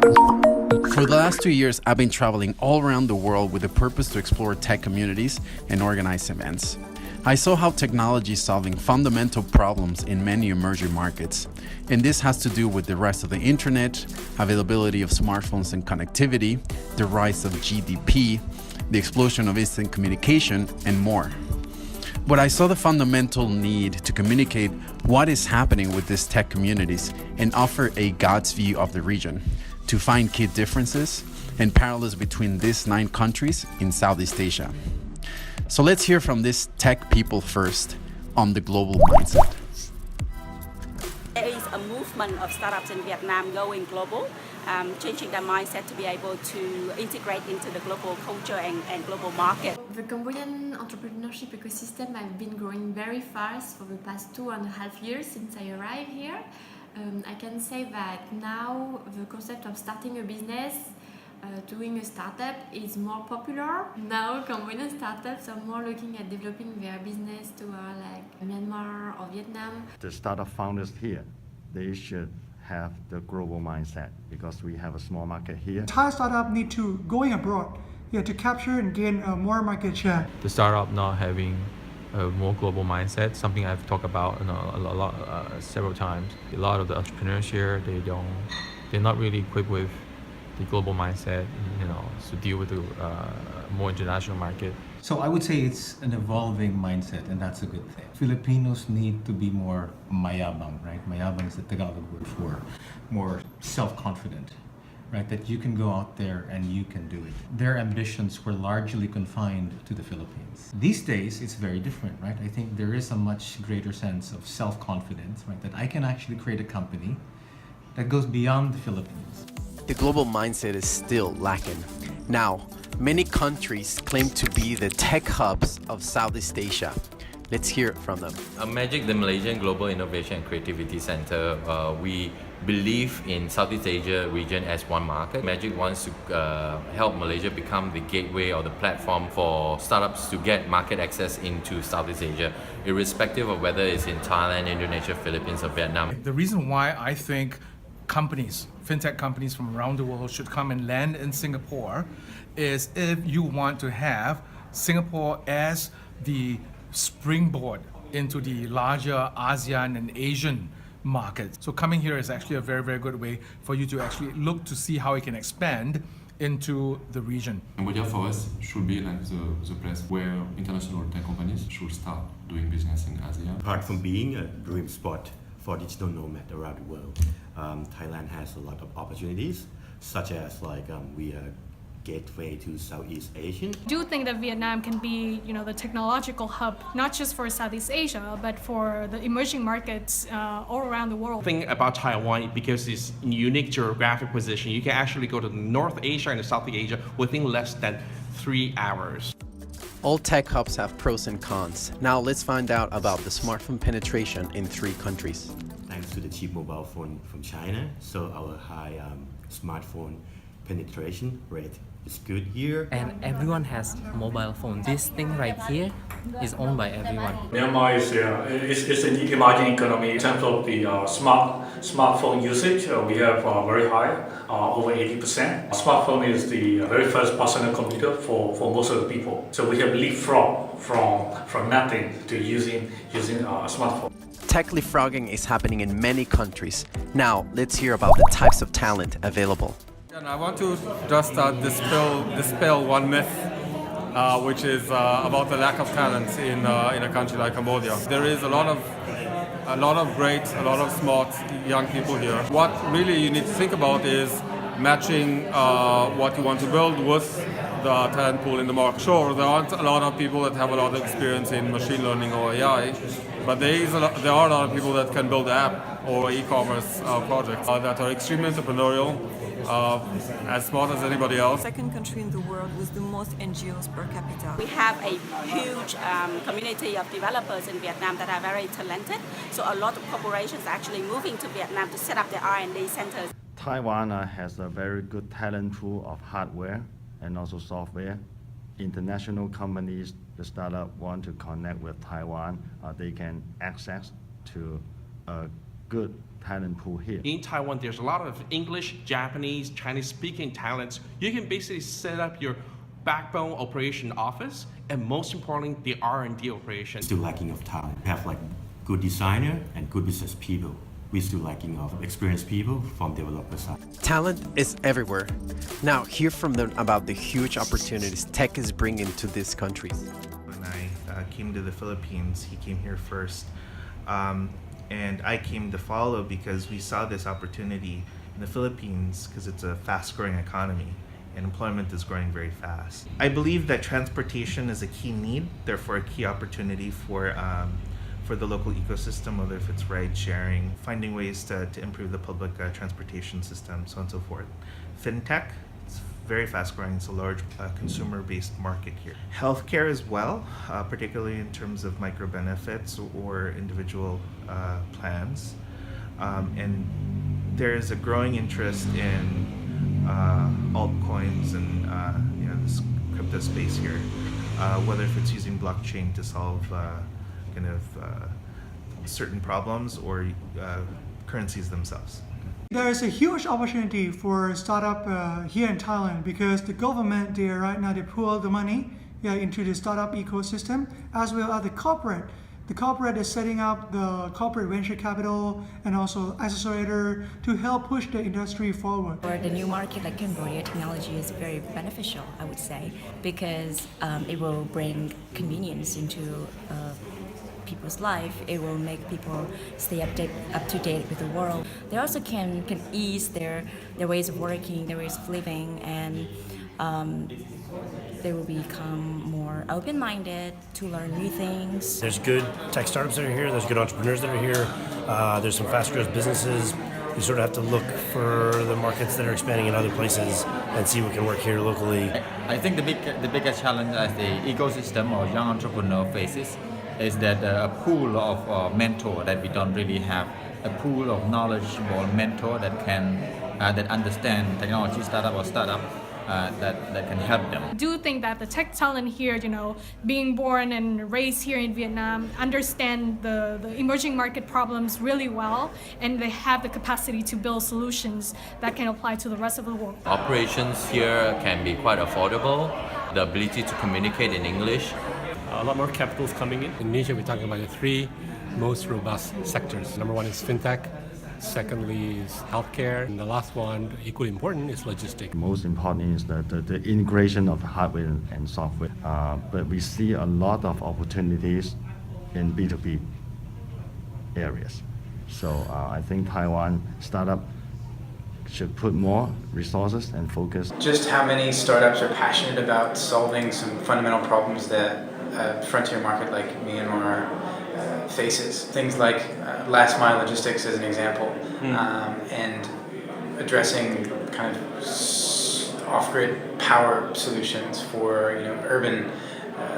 For the last 2 years, I've been traveling all around the world with the purpose to explore tech communities and organize events. I saw how technology is solving fundamental problems in many emerging markets, and this has to do with the rise of the internet, availability of smartphones and connectivity, the rise of GDP, the explosion of instant communication, and more. But I saw the fundamental need to communicate what is happening with these tech communities and offer a God's view of the region, to find key differences and parallels between these 9 countries in Southeast Asia. So let's hear from these tech people first on the global mindset. There is a movement of startups in Vietnam going global, changing their mindset to be able to integrate into the global culture and global market. The Cambodian entrepreneurship ecosystem has been growing very fast for the past 2.5 years since I arrived here. I can say that now the concept of starting a business, doing a startup is more popular. Now Cambodian startups are more looking at developing their business to like Myanmar or Vietnam. The startup founders here, they should have the global mindset because we have a small market here. Thai startup need to going abroad to capture and gain more market share. The startup not having a more global mindset, something I've talked about several times. A lot of the entrepreneurs here, they're not really equipped with the global mindset, to deal with the more international market. So I would say it's an evolving mindset, and that's a good thing. Filipinos need to be more mayabang, right? Mayabang is the Tagalog word for more self-confident, right? That you can go out there and you can do it. Their ambitions were largely confined to the Philippines. These days, it's very different, right? I think there is a much greater sense of self-confidence, right? That I can actually create a company that goes beyond the Philippines. The global mindset is still lacking. Now, many countries claim to be the tech hubs of Southeast Asia. Let's hear it from them. Magic, the Malaysian Global Innovation and Creativity Center, we believe in Southeast Asia region as one market. Magic wants to help Malaysia become the gateway or the platform for startups to get market access into Southeast Asia, irrespective of whether it's in Thailand, Indonesia, Philippines, or Vietnam. The reason why I think fintech companies from around the world should come and land in Singapore is if you want to have Singapore as the springboard into the larger ASEAN and Asian markets. So coming here is actually a very, very good way for you to actually look to see how it can expand into the region. Cambodia for us should be like the place where international tech companies should start doing business in Asia. Apart from being a dream spot for digital nomads around the world, Thailand has a lot of opportunities, such as we are gateway to Southeast Asia. I do think that Vietnam can be, the technological hub, not just for Southeast Asia, but for the emerging markets all around the world. The thing about Taiwan, because it's in unique geographic position, you can actually go to North Asia and South Asia within less than 3 hours. All tech hubs have pros and cons. Now let's find out about the smartphone penetration in 3 countries. Thanks to the cheap mobile phone from China, so our high smartphone penetration rate is good here. And everyone has mobile phone. This thing right here is owned by everyone. Myanmar is an emerging economy. In terms of the smartphone usage, we have very high, over 80%. Smartphone is the very first personal computer for most of the people. So we have leapfrog from nothing to using a smartphone. Tech leapfrogging is happening in many countries. Now let's hear about the types of talent available. And I want to just dispel one myth, which is about the lack of talent in a country like Cambodia. There is a lot of great, a lot of smart young people here. What really you need to think about is matching what you want to build with the talent pool in the market. Sure, there aren't a lot of people that have a lot of experience in machine learning or AI, but there are a lot of people that can build app or e-commerce projects that are extremely entrepreneurial, as smart as anybody else. Second country in the world with the most NGOs per capita. We have a huge community of developers in Vietnam that are very talented. So a lot of corporations are actually moving to Vietnam to set up their R&D centers. Taiwan has a very good talent pool of hardware and also software. International companies, the startup want to connect with Taiwan, they can access to a good talent pool here. In Taiwan, there's a lot of English, Japanese, Chinese-speaking talents. You can basically set up your backbone operation office, and most importantly, the R&D operation. Still lacking of talent. We have like good designer and good business people. We're still lacking of experienced people from developer side. Talent is everywhere. Now hear from them about the huge opportunities tech is bringing to these countries. When I came to the Philippines, he came here first. And I came to follow because we saw this opportunity in the Philippines because it's a fast-growing economy and employment is growing very fast. I believe that transportation is a key need, therefore a key opportunity for the local ecosystem, whether if it's ride sharing, finding ways to improve the public transportation system, so on and so forth. Fintech, it's very fast growing, it's a large consumer-based market here. Healthcare as well, particularly in terms of micro benefits or individual plans. And there is a growing interest in altcoins and this crypto space here, whether if it's using blockchain to solve certain problems or currencies themselves. There is a huge opportunity for startup here in Thailand because the government there right now they pool the money into the startup ecosystem as well as the corporate. The corporate is setting up the corporate venture capital and also accelerator to help push the industry forward. For the new market like Cambodia, technology is very beneficial, I would say, because it will bring convenience into people's life. It will make people stay up to date with the world. They also can ease their ways of working, their ways of living, and they will become more open-minded to learn new things. There's good tech startups that are here, there's good entrepreneurs that are here, there's some fast growth businesses. You sort of have to look for the markets that are expanding in other places and see what can work here locally. I think the biggest challenge as the ecosystem or young entrepreneur faces is that a pool of mentor that we don't really have, a pool of knowledgeable mentor that can that understand technology startup that can help them. I do think that the tech talent here, being born and raised here in Vietnam, understand the emerging market problems really well, and they have the capacity to build solutions that can apply to the rest of the world. Operations here can be quite affordable. The ability to communicate in English. A lot more capital is coming in. In Indonesia, we're talking about the three most robust sectors. Number one is fintech, secondly is healthcare, and the last one, equally important, is logistics. Most important is the integration of hardware and software. But we see a lot of opportunities in B2B areas. So I think Taiwan startup should put more resources and focus. Just how many startups are passionate about solving some fundamental problems that a frontier market like Myanmar faces. Things like last mile logistics as an example, and addressing kind of off-grid power solutions for urban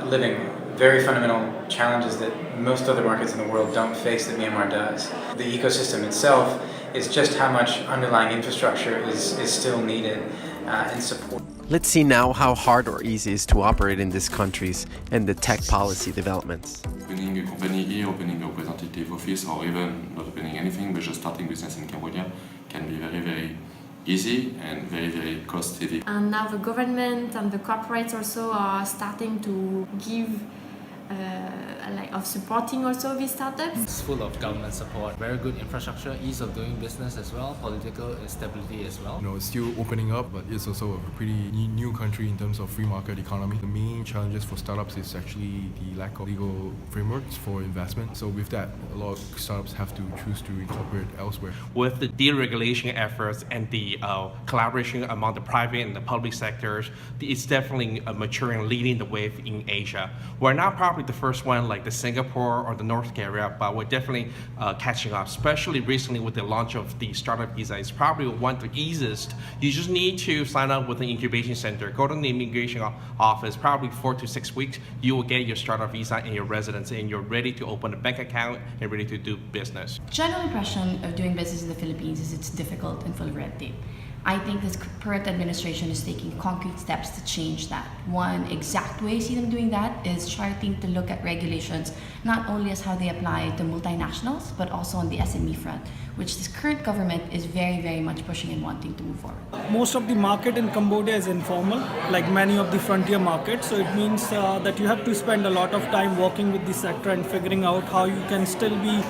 living. Very fundamental challenges that most other markets in the world don't face that Myanmar does. The ecosystem itself is just how much underlying infrastructure is still needed and support. Let's see now how hard or easy it is to operate in these countries and the tech policy developments. Opening a company here, opening a representative office, or even not opening anything, but just starting business in Cambodia can be very, very easy and very, very cost-heavy. And now the government and the corporates also are starting to give of supporting also these startups. It's full of government support, very good infrastructure, ease of doing business as well, political stability as well. It's still opening up, but it's also a pretty new country in terms of free market economy. The main challenges for startups is actually the lack of legal frameworks for investment. So with that, a lot of startups have to choose to incorporate elsewhere. With the deregulation efforts and the collaboration among the private and the public sectors, it's definitely maturing, leading the wave in Asia. We're not probably the first one like the Singapore or the North Korea, but we're definitely catching up, especially recently with the launch of the startup visa. It's probably one of the easiest. You just need to sign up with an incubation center, go to the immigration office, probably 4 to 6 weeks, you will get your startup visa and your residency, and you're ready to open a bank account and ready to do business. General impression of doing business in the Philippines is it's difficult and full of red tape. I think this current administration is taking concrete steps to change that. One exact way I see them doing that is starting to look at regulations not only as how they apply to multinationals, but also on the SME front, which this current government is very, very much pushing and wanting to move forward. Most of the market in Cambodia is informal, like many of the frontier markets. So it means that you have to spend a lot of time working with the sector and figuring out how you can still be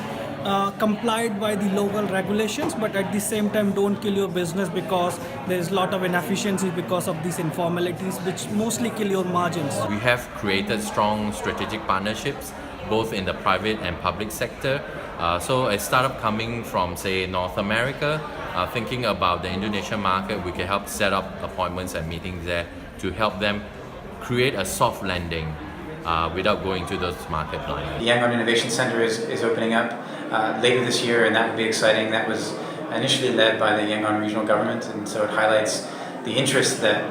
complied by the local regulations, but at the same time don't kill your business because there's a lot of inefficiency because of these informalities, which mostly kill your margins. We have created strong strategic partnerships both in the private and public sector. So a startup coming from, say, North America, thinking about the Indonesian market, we can help set up appointments and meetings there to help them create a soft landing without going to those market blind. The Yangon Innovation Center is opening up later this year, and that will be exciting. That was initially led by the Yangon regional government, and so it highlights the interest that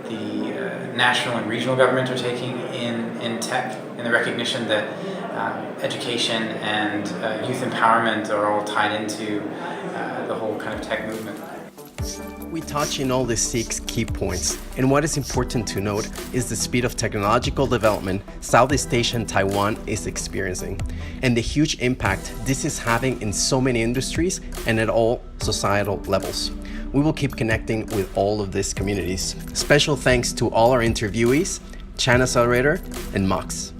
the national and regional government are taking in tech, and the recognition that education and youth empowerment are all tied into the whole kind of tech movement. We touch in all the 6 key points, and what is important to note is the speed of technological development Southeast Asia and Taiwan is experiencing, and the huge impact this is having in so many industries and at all societal levels. We will keep connecting with all of these communities. Special thanks to all our interviewees, China Accelerator, and Mox.